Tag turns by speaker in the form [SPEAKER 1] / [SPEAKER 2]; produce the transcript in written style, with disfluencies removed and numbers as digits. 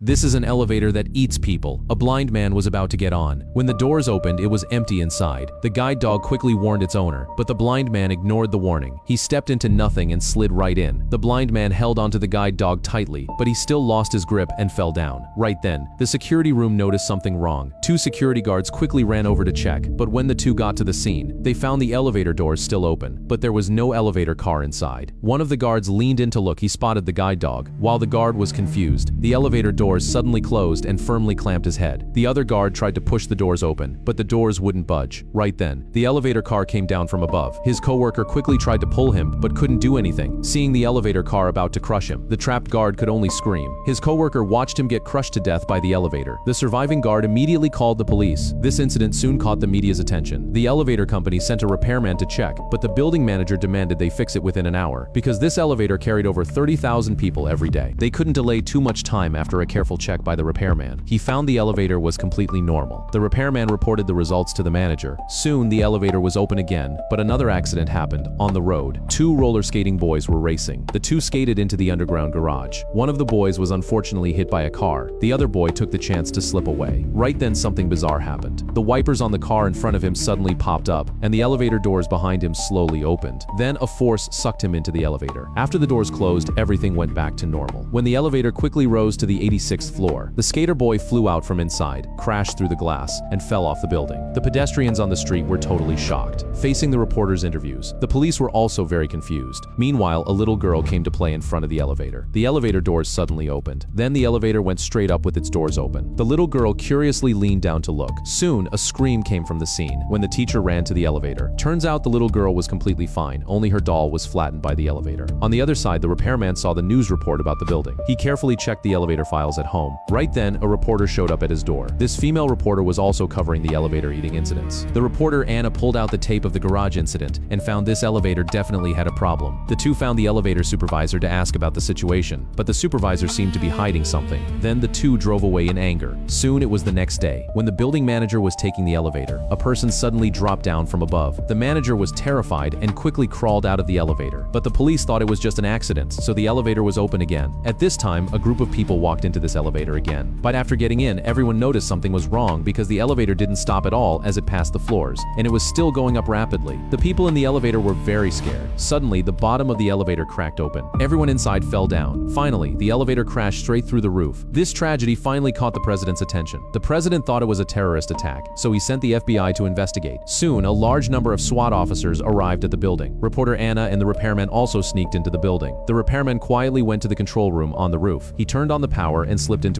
[SPEAKER 1] This is an elevator that eats people. A blind man was about to get on. When the doors opened, it was empty inside. The guide dog quickly warned its owner, but the blind man ignored the warning. He stepped into nothing and slid right in. The blind man held onto the guide dog tightly, but he still lost his grip and fell down. Right then, the security room noticed something wrong. Two security guards quickly ran over to check, but when the two got to the scene, they found the elevator doors still open, but there was no elevator car inside. One of the guards leaned in to look. He spotted the guide dog. While the guard was confused, the elevator doors suddenly closed and firmly clamped his head. The other guard tried to push the doors open, but the doors wouldn't budge. Right then, the elevator car came down from above. His coworker quickly tried to pull him, but couldn't do anything. Seeing the elevator car about to crush him, the trapped guard could only scream. His coworker watched him get crushed to death by the elevator. The surviving guard immediately called the police. This incident soon caught the media's attention. The elevator company sent a repairman to check, but the building manager demanded they fix it within an hour, because this elevator carried over 30,000 people every day. They couldn't delay too much time. After a careful check by the repairman, he found the elevator was completely normal. The repairman reported the results to the manager. Soon, the elevator was open again, but another accident happened. On the road, two roller skating boys were racing. The two skated into the underground garage. One of the boys was unfortunately hit by a car. The other boy took the chance to slip away. Right then, something bizarre happened. The wipers on the car in front of him suddenly popped up, and the elevator doors behind him slowly opened. Then a force sucked him into the elevator. After the doors closed, everything went back to normal. When the elevator quickly rose to the 86th floor, the skater boy flew out from inside, crashed through the glass, and fell off the building. The pedestrians on the street were totally shocked. Facing the reporters' interviews, the police were also very confused. Meanwhile, a little girl came to play in front of the elevator. The elevator doors suddenly opened. Then the elevator went straight up with its doors open. The little girl curiously leaned down to look. Soon, a scream came from the scene when the teacher ran to the elevator. Turns out the little girl was completely fine, only her doll was flattened by the elevator. On the other side, the repairman saw the news report about the building. He carefully checked the elevator files at home. Right then, a reporter showed up at his door. This female reporter was also covering the elevator eating incidents. The reporter Anna pulled out the tape of the garage incident and found this elevator definitely had a problem. The two found the elevator supervisor to ask about the situation, but the supervisor seemed to be hiding something. Then the two drove away in anger. Soon it was the next day. When the building manager was taking the elevator, a person suddenly dropped down from above. The manager was terrified and quickly crawled out of the elevator, but the police thought it was just an accident, so the elevator was open again. At this time, a group of people walked into this elevator again. But after getting in, everyone noticed something was wrong because the elevator didn't stop at all as it passed the floors, and it was still going up rapidly. The people in the elevator were very scared. Suddenly, the bottom of the elevator cracked open. Everyone inside fell down. Finally, the elevator crashed straight through the roof. This tragedy finally caught the president's attention. The president thought it was a terrorist attack, so he sent the FBI to investigate. Soon, a large number of SWAT officers arrived at the building. Reporter Anna and the repairman also sneaked into the building. The repairman quietly went to the control room on the roof. He turned on the power and slipped into